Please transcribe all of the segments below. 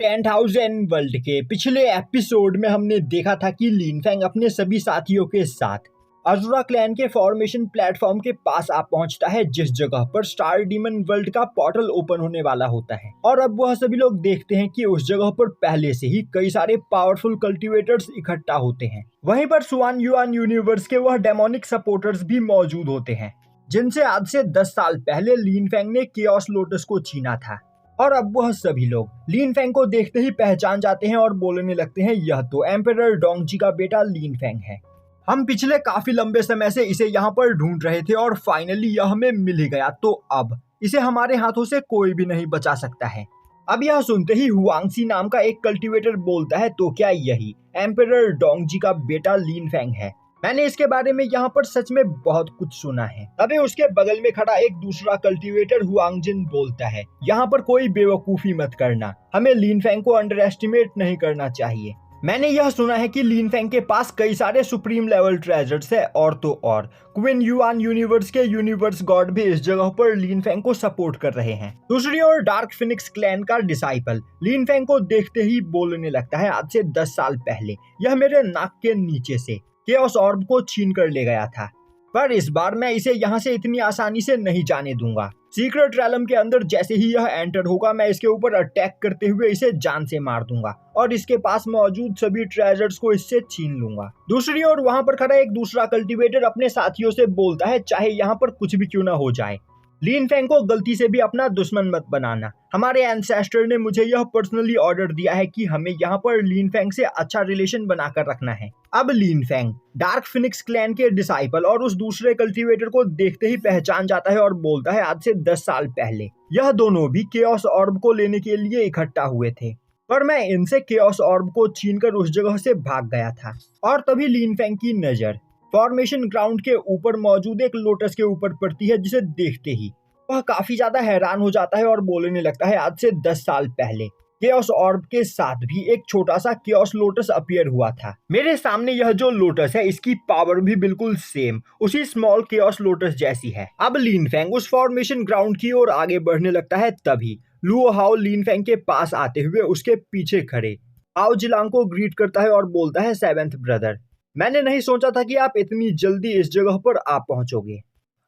10,000 world के पिछले episode में हमने देखा था कि लिनफेंग अपने सभी साथियों के साथ अज़ुरा क्लैन के फॉर्मेशन प्लेटफॉर्म के पास आ पहुंचता है, जिस जगह पर स्टार डीमन वर्ल्ड का पोर्टल ओपन होने वाला होता है। और अब वह सभी लोग देखते हैं कि उस जगह पर पहले से ही कई सारे पावरफुल कल्टीवेटर्स इकट्ठा होते हैं। वहीं पर सुआन युआन यूनिवर्स के वह डेमोनिक सपोर्टर्स भी मौजूद होते हैं, जिनसे आज से 10 साल पहले लिनफेंग ने केओस लोटस को छीना था। और अब वह सभी लोग लिनफेंग को देखते ही पहचान जाते हैं और बोलने लगते हैं, यह तो एम्परर डोंगजी का बेटा लिनफेंग है। हम पिछले काफी लंबे समय से इसे यहाँ पर ढूंढ रहे थे और फाइनली यह हमें मिल ही गया, तो अब इसे हमारे हाथों से कोई भी नहीं बचा सकता है। अब यह सुनते ही हुआंगसी नाम का एक कल्टीवेटर बोलता है, तो क्या यही एम्परर डोंगजी का बेटा लिनफेंग है? मैंने इसके बारे में यहाँ पर सच में बहुत कुछ सुना है। तभी उसके बगल में खड़ा एक दूसरा कल्टीवेटर हुआंगजिन बोलता है, यहाँ पर कोई बेवकूफी मत करना, हमें लिनफेंग को अंडर एस्टिमेट नहीं करना चाहिए। मैंने यह सुना है कि लिनफेंग के पास कई सारे सुप्रीम लेवल ट्रेजर्स है, और तो और क्वीन युआन यूनिवर्स के यूनिवर्स गॉड भी इस जगह पर लिनफेंग को सपोर्ट कर रहे हैं। दूसरी ओर डार्क फिनिक्स क्लैन का डिसाइपल लिनफेंग को देखते ही बोलने लगता है, आज से 10 साल पहले यह मेरे नाक के नीचे से केओस ऑर्ब को छीन कर ले गया था, पर इस बार मैं इसे यहाँ से इतनी आसानी से नहीं जाने दूंगा। सीक्रेट रैलम के अंदर जैसे ही यह एंटर होगा, मैं इसके ऊपर अटैक करते हुए इसे जान से मार दूंगा और इसके पास मौजूद सभी ट्रेजर्स को इससे छीन लूंगा। दूसरी ओर वहां पर खड़ा एक दूसरा कल्टीवेटर अपने साथियों से बोलता है, चाहे यहाँ पर कुछ भी क्यों ना हो जाए, लिनफेंग को गलती से भी अपना दुश्मन मत बनाना। हमारे एंसेस्टर ने मुझे यह पर्सनली ऑर्डर दिया है कि हमें यहाँ पर लिनफेंग से अच्छा रिलेशन बनाकर रखना है। अब लिनफेंग डार्क फिनिक्स क्लैन के डिसाइपल और उस दूसरे कल्टीवेटर को देखते ही पहचान जाता है और बोलता है, आज से 10 साल पहले यह दोनों भी केओस ऑर्ब को लेने के लिए इकट्ठा हुए थे, पर मैं इनसे केओस ऑर्ब को छीनकर उस जगह से भाग गया था। और तभी लिनफेंग की नजर फॉर्मेशन ग्राउंड के ऊपर मौजूद एक लोटस के ऊपर पड़ती है, जिसे देखते ही वह काफी ज्यादा हैरान हो जाता है और बोलने लगता है, आज से 10 साल पहले केओस ऑर्ब के साथ भी एक छोटा सा केओस लोटस अपीयर हुआ था। मेरे सामने यह जो लोटस है, इसकी पावर भी बिल्कुल सेम उसी स्मॉल केओस लोटस जैसी है। अब लिनफेंग उस फॉर्मेशन ग्राउंड की ओर आगे बढ़ने लगता है, तभी लुओ हाओ लिनफेंग के पास आते हुए उसके पीछे खड़े हाओ जिलांग को ग्रीट करता है और बोलता है, 7th ब्रदर, मैंने नहीं सोचा था कि आप इतनी जल्दी इस जगह पर आ पहुंचोगे।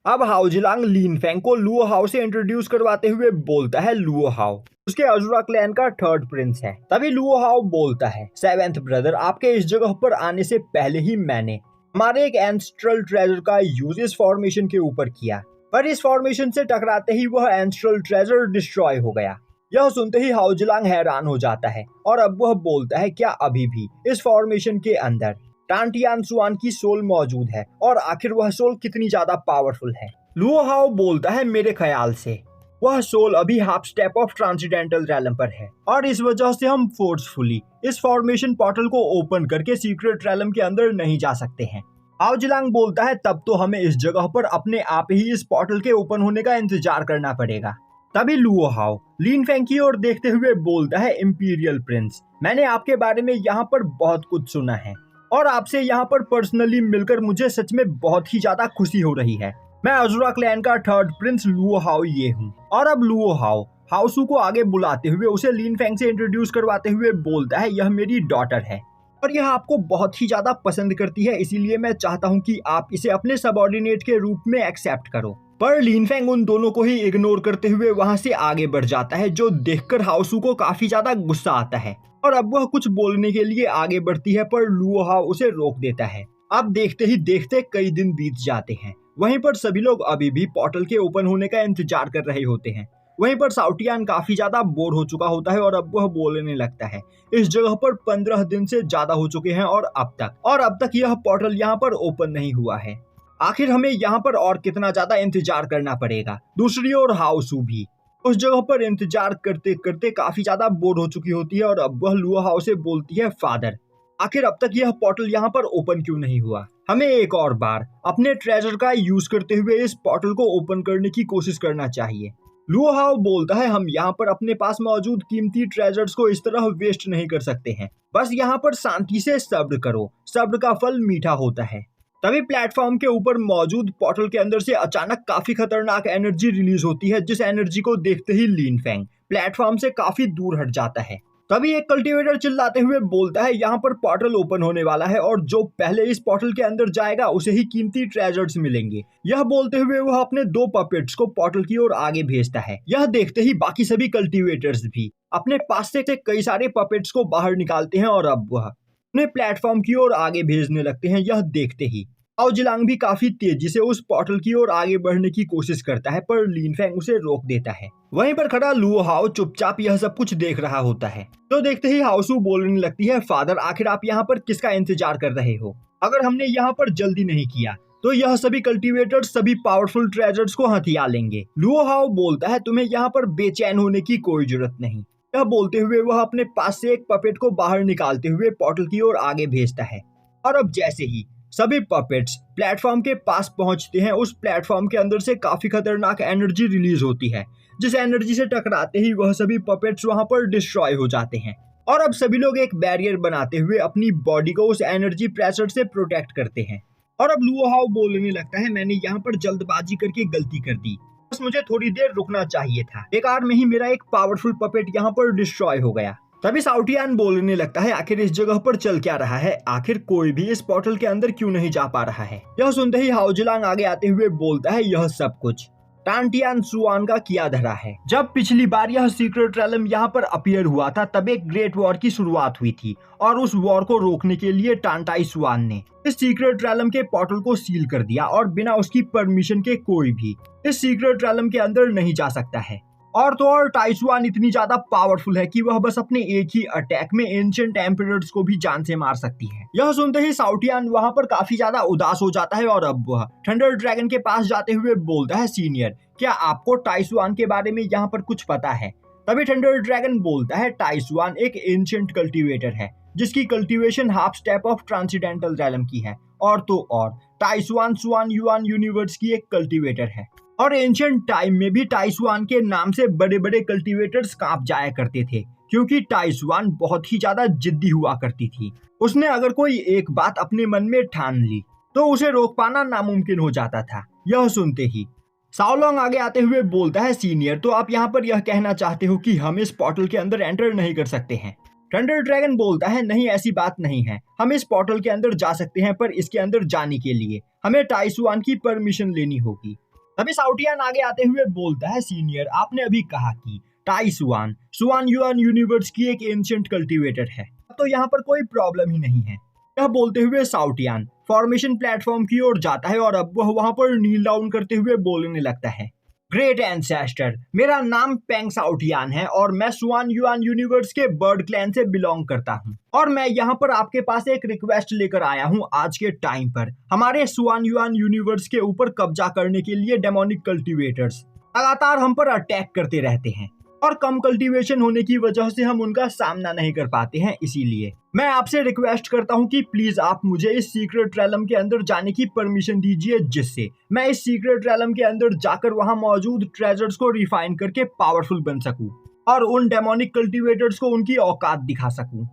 अब हाओ जिलांग लिनफेंग को लुओ हाओ से इंट्रोड्यूस करवाते हुए बोलता है, लुओ हाओ उसके अज़ुरा क्लैन का 3rd प्रिंस है। तभी लुओ हाओ बोलता है, 7th ब्रदर, आपके इस जगह पर आने से पहले ही मैंने हमारे एक एंस्ट्रल ट्रेजर का यूज इस फॉर्मेशन के ऊपर किया, पर इस फॉर्मेशन से टकराते ही वह एंस्ट्रल ट्रेजर डिस्ट्रॉय हो गया। यह सुनते ही हाओ जिलांग हैरान हो जाता है और अब वह बोलता है, क्या अभी भी इस फॉर्मेशन के अंदर टांटियान सुआन की सोल मौजूद है, और आखिर वह सोल कितनी ज्यादा पावरफुल है? लुओ हाओ बोलता है, मेरे ख्याल से वह सोल अभी half step of transcendental realm पर है, और इस वजह से हम फोर्सफुली इस फॉर्मेशन पोर्टल को ओपन करके सीक्रेट रैलम के अंदर नहीं जा सकते हैं। हाओ जिलांग बोलता है, तब तो हमें इस जगह पर अपने आप ही इस पोर्टल के ओपन होने का इंतजार करना पड़ेगा। तभी लुओ हाओ लिनफेंग की ओर देखते हुए बोलता है, इंपीरियल प्रिंस, मैंने आपके बारे में यहाँ पर बहुत कुछ सुना है और आपसे यहाँ पर पर्सनली मिलकर मुझे सच में बहुत ही ज्यादा खुशी हो रही है। मैं अज़ुरा क्लैन का 3rd प्रिंस लुओ हाओ ये हूँ। और अब लुओ हाओ हाउसू को आगे बुलाते हुए उसे लिनफेंग से इंट्रोड्यूस करवाते हुए बोलता है, यह मेरी डॉटर है और यह आपको बहुत ही ज्यादा पसंद करती है, इसीलिए मैं चाहता हूँ कि आप इसे अपने सबऑर्डिनेट के रूप में एक्सेप्ट करो। पर लिनफेंग उन दोनों को ही इग्नोर करते हुए वहां से आगे बढ़ जाता है, जो देखकर हाउसू को काफी ज्यादा गुस्सा आता है और अब वह कुछ बोलने के लिए आगे बढ़ती है, पर लुओ हाओ उसे रोक देता है। अब देखते ही देखते कई दिन बीत जाते हैं। वहीं पर सभी लोग अभी भी पोर्टल के ओपन होने का इंतजार कर रहे होते हैं। वहीं पर साउटियान काफी ज्यादा बोर हो चुका होता है और अब वह बोलने लगता है, इस जगह पर 15 दिन से ज्यादा हो चुके हैं और अब तक यह पोर्टल यहाँ पर ओपन नहीं हुआ है। आखिर हमें यहाँ पर और कितना ज्यादा इंतजार करना पड़ेगा? दूसरी ओर हाउसू भी उस जगह पर इंतजार करते करते काफी ज्यादा बोर हो चुकी होती है और अब वह लुओ हाओ से बोलती है, फादर, आखिर अब तक यह पोर्टल यहाँ पर ओपन क्यों नहीं हुआ? हमें एक और बार अपने ट्रेजर का यूज करते हुए इस पोर्टल को ओपन करने की कोशिश करना चाहिए। लुओ हाओ बोलता है, हम यहाँ पर अपने पास मौजूद कीमती ट्रेजर्स को इस तरह वेस्ट नहीं कर सकते हैं, बस यहाँ पर शांति से सब्र करो, सब्र का फल मीठा होता है। तभी प्लेटफॉर्म के ऊपर मौजूद पोर्टल के अंदर से अचानक काफी खतरनाक एनर्जी रिलीज होती है, जिस एनर्जी को देखते ही लिनफेंग प्लेटफॉर्म से काफी दूर हट जाता है तभी एक कल्टीवेटर चिल्लाते हुए बोलता है यहाँ पर पोर्टल ओपन होने वाला है और जो पहले इस पोर्टल के अंदर जाएगा उसे ही कीमती ट्रेजर्स मिलेंगे। यह बोलते हुए वह अपने 2 पपेट्स को पोर्टल की ओर आगे भेजता है। यह देखते ही बाकी सभी कल्टीवेटर्स भी अपने पास से कई सारे पपेट्स को बाहर निकालते हैं और अब वह अपने प्लेटफॉर्म की ओर आगे भेजने लगते हैं। यह देखते ही आओ जिलांग भी काफी तेजी से उस पोर्टल की ओर आगे बढ़ने की कोशिश करता है, पर लिनफेंग उसे रोक देता है। वहीं पर खड़ा लुओ हाओ चुपचाप यह सब कुछ देख रहा होता है। तो देखते ही हाओसू बोलने लगती है, फादर आखिर आप यहाँ पर किसका इंतजार कर रहे हो? अगर हमने यहाँ पर जल्दी नहीं किया तो यह सभी कल्टीवेटर्स सभी पावरफुल ट्रेजर्स को हथिया लेंगे। लुओ हाओ बोलता है, तुम्हें यहाँ पर बेचैन होने की कोई जरूरत नहीं। यह बोलते हुए वह अपने पास से एक पपेट को बाहर निकालते हुए पोर्टल की ओर आगे भेजता है। और अब जैसे ही सभी पपेट्स प्लेटफॉर्म के पास पहुंचते हैं, उस प्लेटफॉर्म के अंदर से काफी खतरनाक एनर्जी रिलीज होती है, जिस एनर्जी से टकराते ही वह सभी पपेट्स वहां पर डिस्ट्रॉय हो जाते हैं। और अब सभी लोग एक बैरियर बनाते हुए अपनी बॉडी को उस एनर्जी प्रेशर से प्रोटेक्ट करते हैं। और अब लुओ हाओ बोलने लगता है, मैंने यहाँ पर जल्दबाजी करके गलती कर दी, बस मुझे थोड़ी देर रुकना चाहिए था। बेकार में ही मेरा एक पावरफुल पपेट यहाँ पर डिस्ट्रॉय हो गया। तभी साउटियान बोलने लगता है, आखिर इस जगह पर चल क्या रहा है? आखिर कोई भी इस पोर्टल के अंदर क्यों नहीं जा पा रहा है? यह सुनते ही हाओजिलांग आगे आते हुए बोलता है, यह सब कुछ टांटियान सुआन का किया धरा है। जब पिछली बार यह सीक्रेट रैलम यहाँ पर अपीयर हुआ था तब एक ग्रेट वॉर की शुरुआत हुई थी और उस वॉर को रोकने के लिए टांटाई सुआन ने इस सीक्रेट रैलम के पोर्टल को सील कर दिया और बिना उसकी परमिशन के कोई भी इस सीक्रेट रैलम के अंदर नहीं जा सकता है। और तो और टाइसुआन इतनी ज्यादा पावरफुल है कि वह बस अपने एक ही अटैक में एंशिएंट एम्परर्स को भी जान से मार सकती है। यह सुनते ही साउटियान वहां पर काफी ज्यादा उदास हो जाता है और अब वह थंडर ड्रैगन के पास जाते हुए बोलता है, सीनियर क्या आपको टाइसुआन के बारे में यहाँ पर कुछ पता है? तभी थंडर ड्रैगन बोलता है, टाइसुआन एक एंशिएंट कल्टीवेटर है जिसकी cultivation half step of transcendental realm की है। और तो और टाइसुआन सुआन युआन यूनिवर्स की एक कल्टीवेटर है और एंशिएंट टाइम में भी टाइसुआन के नाम से बड़े बड़े कल्टीवेटर्स कांप जाया करते थे, क्योंकि टाइसुआन बहुत ही ज्यादा जिद्दी हुआ करती थी। उसने अगर कोई एक बात अपने मन में ठान ली तो उसे रोक पाना नामुमकिन हो जाता था। यह सुनते ही साओलोंग आगे आते हुए बोलता है, सीनियर तो आप यहाँ पर यह कहना चाहते हो कि हम इस पोर्टल के अंदर एंटर नहीं कर सकते हैं? थंडर ड्रैगन बोलता है, नहीं ऐसी बात नहीं है, हम इस पोर्टल के अंदर जा सकते हैं, पर इसके अंदर जाने के लिए हमें टाइसुआन की परमिशन लेनी होगी। तभी साउटियान आगे आते हुए बोलता है, सीनियर आपने अभी कहा कि टाइसुआन सुआन युआन यूनिवर्स की एक एंशिएंट कल्टीवेटर है, तो यहाँ पर कोई प्रॉब्लम ही नहीं है। यह बोलते हुए साउटियान फॉर्मेशन प्लेटफॉर्म की ओर जाता है और अब वह वहां पर नील डाउन करते हुए बोलने लगता है, ग्रेट एंसेस्टर, मेरा नाम पेंग साउटियान है और मैं सुआन युआन यूनिवर्स के बर्ड क्लैन से बिलोंग करता हूँ और मैं यहाँ पर आपके पास एक रिक्वेस्ट लेकर आया हूँ। आज के टाइम पर हमारे सुआन युआन यूनिवर्स के ऊपर कब्जा करने के लिए डेमोनिक कल्टीवेटर्स लगातार हम पर अटैक करते रहते हैं और कम कल्टीवेशन होने की वजह से हम उनका सामना नहीं कर पाते हैं। इसीलिए मैं आपसे रिक्वेस्ट करता हूं कि प्लीज आप मुझे इस सीक्रेट रैलम के अंदर जाने की परमिशन दीजिए, जिससे मैं इस सीक्रेट रैलम के अंदर जाकर वहां मौजूद ट्रेजर्स को रिफाइन करके पावरफुल बन सकूं और उन डेमोनिक कल्टीवेटर्स को उनकी औकात दिखा सकूं।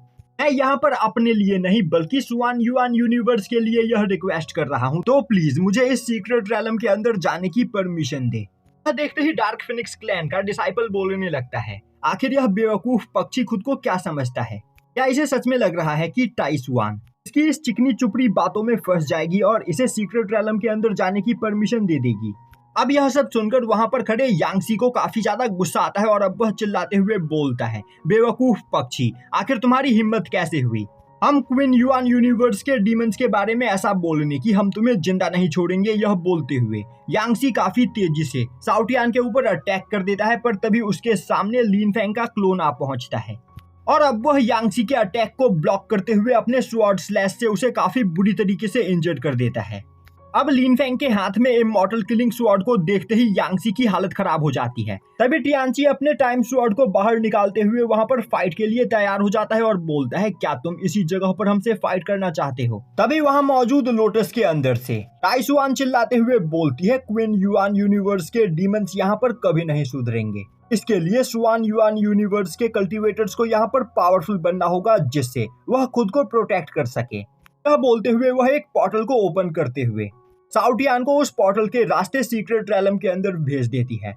मैं यहाँ पर अपने लिए नहीं बल्कि सुआन युआन यूनिवर्स के लिए यह रिक्वेस्ट कर रहा हूँ, तो प्लीज मुझे इस सीक्रेट रैलम के अंदर जाने की परमिशन दे। देखते ही डार्क फिनिक्स क्लैन का डिसाइपल बोलने लगता है, आखिर यह बेवकूफ पक्षी खुद को क्या समझता है? क्या इसे सच में लग रहा है कि टाइसुआन इसकी इस चिकनी चुपड़ी बातों में फंस जाएगी और इसे सीक्रेट रैलम के अंदर जाने की परमिशन दे देगी? अब यह सब सुनकर वहां पर खड़े यांगसी को काफी ज्यादा गुस्सा आता है और अब वह चिल्लाते हुए बोलता है, बेवकूफ पक्षी, आखिर तुम्हारी हिम्मत कैसे हुई हम क्वीन युआन यूनिवर्स के डीमंस के बारे में ऐसा बोलने की? हम तुम्हें जिंदा नहीं छोड़ेंगे। यह बोलते हुए यांगसी काफी तेजी से साउटियान के ऊपर अटैक कर देता है, पर तभी उसके सामने लिनफेंग का क्लोन आ पहुंचता है और अब वह यांगसी के अटैक को ब्लॉक करते हुए अपने स्वॉर्ड स्लैश से उसे काफी बुरी तरीके से इंजर्ड कर देता है। अब लिनफेंग के हाथ में इमॉर्टल किलिंग स्वॉर्ड को देखते ही यांगसी की हालत खराब हो जाती है। तभी टियानची अपने टाइम स्वॉर्ड को बाहर निकालते हुए वहां पर फाइट के लिए तैयार हो जाता है और बोलता है, क्या तुम इसी जगह पर हमसे फाइट करना चाहते हो? तभी वहां मौजूद लोटस के अंदर से टाइसुआन चिल्लाते हुए बोलती है, क्वीन युआन यूनिवर्स के डीमंस यहाँ पर कभी नहीं सुधरेंगे। इसके लिए सुआन युआन यूनिवर्स के कल्टीवेटर्स को यहाँ पर पावरफुल बनना होगा, जिससे वह खुद को प्रोटेक्ट कर सके। यह बोलते हुए वह एक पोर्टल को ओपन करते हुए साउटियान को उस पोर्टल के रास्ते सीक्रेट रैलम के अंदर भेज देती है।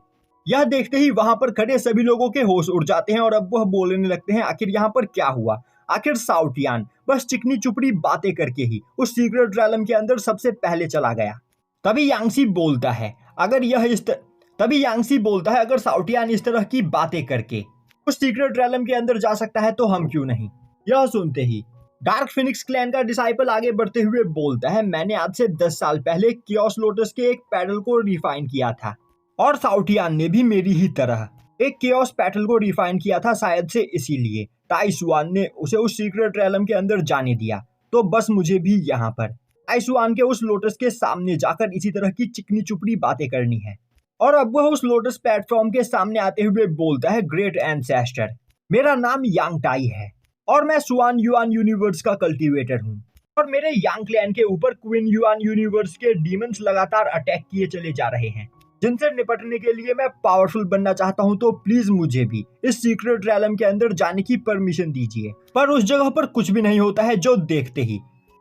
यह देखते ही वहां पर खड़े सभी लोगों के होश उड़ जाते हैं और अब वह बोलने लगते हैं आखिर यहाँ पर क्या हुआ। आखिर साउटियान बस चिकनी चुपड़ी बातें करके ही उस सीक्रेट रैलम के अंदर सबसे पहले चला गया। तभी यांगसी बोलता है अगर यह इस त... तभी यांगसी बोलता है अगर साउटियान इस तरह की बातें करके उस सीक्रेट रैलम के अंदर जा सकता है तो हम क्यों नहीं। यह सुनते ही डार्क फिनिक्स क्लैन का डिसाइपल आगे बढ़ते हुए बोलता है मैंने आज से 10 साल पहले कियोस लोटस के एक पैडल को रिफाइन किया था और साउटियान ने भी मेरी ही तरह एक कियोस पैटल को रिफाइन किया था, शायद से इसीलिए टाइसुआन ने उसे उस सीक्रेट रैलम के अंदर जाने दिया। तो बस मुझे भी यहाँ पर टाइसुआन के उस लोटस के सामने जाकर इसी तरह की चिकनी चुपड़ी बातें करनी है। और अब वह उस लोटस प्लेटफॉर्म के सामने आते हुए बोलता है ग्रेट एंसेस्टर, मेरा नाम यांग टाई है और मैं सुआन युआन यूनिवर्स का कल्टीवेटर हूँ और मेरे यांग क्लैन के ऊपर क्वीन युआन यूनिवर्स के डीमंस लगातार अटैक किए चले जा रहे हैं जिनसे निपटने के लिए मैं पावरफुल बनना चाहता हूँ। तो प्लीज मुझे भी इस सीक्रेट रैलम के अंदर जाने की परमिशन दीजिए। पर उस जगह पर कुछ भी नहीं होता है, जो देखते ही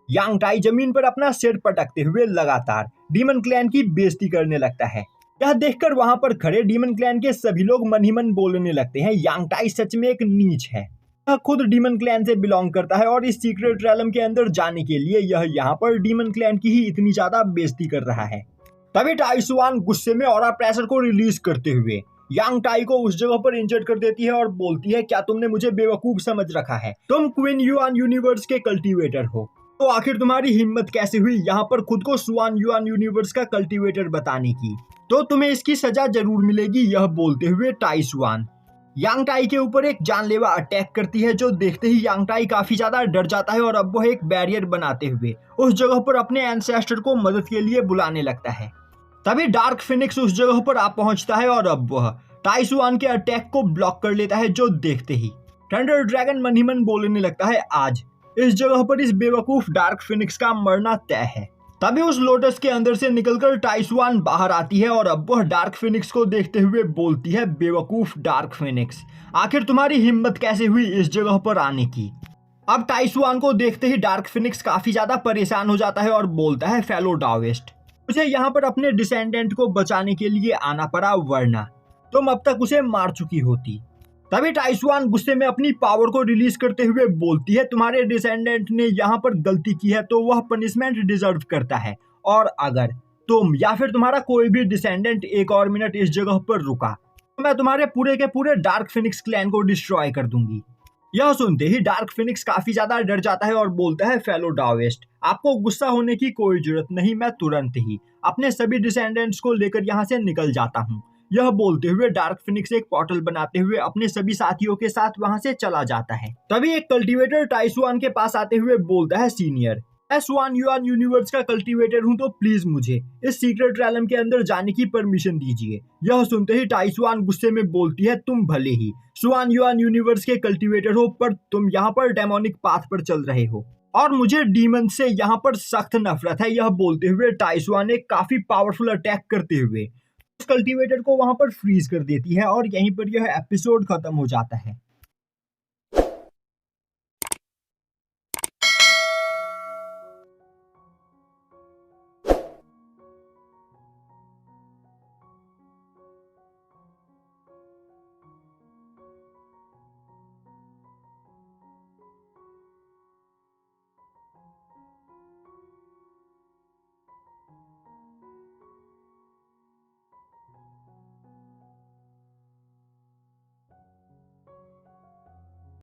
यांग टाई जमीन पर अपना सिर पटकते हुए लगातार डीमन क्लैन की बेइज्जती करने लगता है। यह देखकर वहां पर खड़े डीमन क्लैन के सभी लोग मन ही मन बोलने लगते हैं यांग टाई सच में एक नीच है। यह खुद डीमन क्लैन से बिलोंग करता है और इस सीक्रेट रैलम के अंदर जाने के लिए यह यहाँ पर डीमन क्लैन की ही इतनी ज्यादा बेइज्जती कर रहा है। तभी टाइसुआन गुस्से में ऑरा प्रेशर को रिलीज करते हुए यांग टाई को उस जगह पर इंजर्ड कर देती है और बोलती है क्या तुमने मुझे बेवकूफ समझ रखा है, तुम क्वीन युआन यूनिवर्स के कल्टीवेटर हो, तो आखिर तुम्हारी हिम्मत कैसे हुई यहाँ पर खुद को सुआन युआन यूनिवर्स का कल्टीवेटर बताने की, तो तुम्हें इसकी सजा जरूर मिलेगी। यह बोलते हुए टाइसुआन यांग टाई के ऊपर एक जानलेवा अटैक करती है, जो देखते ही यांग टाई काफी ज्यादा डर जाता है और अब वह एक बैरियर बनाते हुए उस जगह पर अपने एंसेस्टर को मदद के लिए बुलाने लगता है। तभी डार्क फिनिक्स उस जगह पर आ पहुंचता है और अब वह टाइसुआन के अटैक को ब्लॉक कर लेता है, जो देखते ही थंडर ड्रैगन मन ही मन बोलने लगता है आज इस जगह पर इस बेवकूफ डार्क फिनिक्स का मरना तय है। तभी उस लोटस के अंदर से निकलकर टाइसुआन बाहर आती है और अब वह डार्क फिनिक्स को देखते हुए बोलती है बेवकूफ डार्क फिनिक्स, आखिर तुम्हारी हिम्मत कैसे हुई इस जगह पर आने की। अब टाइसुआन को देखते ही डार्क फिनिक्स काफी ज्यादा परेशान हो जाता है और बोलता है फेलो डाओइस्ट, मुझे यहाँ पर अपने डिसेंडेंट को बचाने के लिए आना पड़ा, वरना तुम अब तक उसे मार चुकी होती। तभी टाइसुआन गुस्से में अपनी पावर को रिलीज करते हुए बोलती है तुम्हारे डिसेंडेंट ने यहाँ पर गलती की है तो वह पनिशमेंट डिजर्व करता है, और अगर तुम या फिर तुम्हारा कोई भी डिसेंडेंट एक और मिनट इस जगह पर रुका तो मैं तुम्हारे पूरे के पूरे डार्क फिनिक्स क्लैन को डिस्ट्रॉय कर दूंगी। यह सुनते ही डार्क फिनिक्स काफी ज्यादा डर जाता है और बोलता है फेलो डाओइस्ट, आपको गुस्सा होने की कोई जरूरत नहीं, मैं तुरंत ही अपने सभी डिसेंडेंट्स को लेकर यहाँ से निकल जाता हूँ। यह बोलते हुए डार्क फिनिक्स एक पोर्टल बनाते हुए अपने सभी साथियों के साथ वहां से चला जाता है। तभी एक कल्टीवेटर टाइसुआन के पास आते हुए बोलता है सीनियर, मैं सुआन युआन यूनिवर्स का कल्टीवेटर हूँ, तो प्लीज मुझे इस सीक्रेट रैलम के अंदर जाने की परमिशन दीजिए। यह सुनते ही टाइसुआन गुस्से में बोलती है तुम भले ही सुआन युआन यूनिवर्स के कल्टीवेटर हो, पर तुम यहाँ पर डेमोनिक पाथ पर चल रहे हो और मुझे डीमन से यहाँ पर सख्त नफरत है। यह बोलते हुए टाइसुआन एक काफी पावरफुल अटैक करते हुए उस कल्टीवेटर को वहां पर फ्रीज कर देती है और यहीं पर यह एपिसोड खत्म हो जाता है।